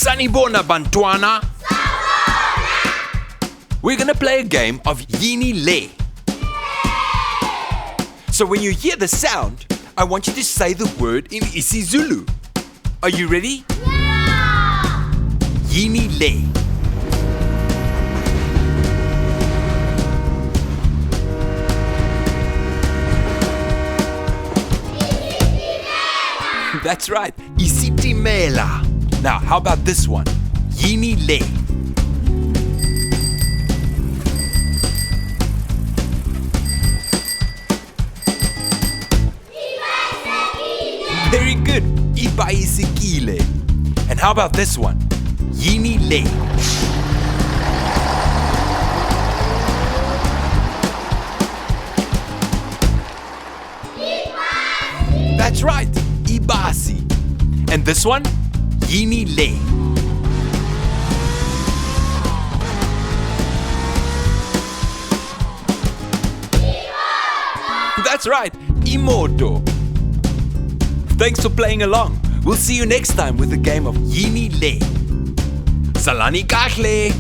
Sanibona Bantwana. We're gonna play a game of Yini Le. So when you hear the sound, I want you to say the word in isiZulu. Are you ready? Yeah! Yini Le. That's right, isitimela. Now, how about this one? Yini Le. Very good, ibaisikile. And how about this one? Yini Le. That's right, ibasi. And this one? Yini Le. That's right, imoto. Thanks for playing along. We'll see you next time with the game of Yini Le. Salani kahle.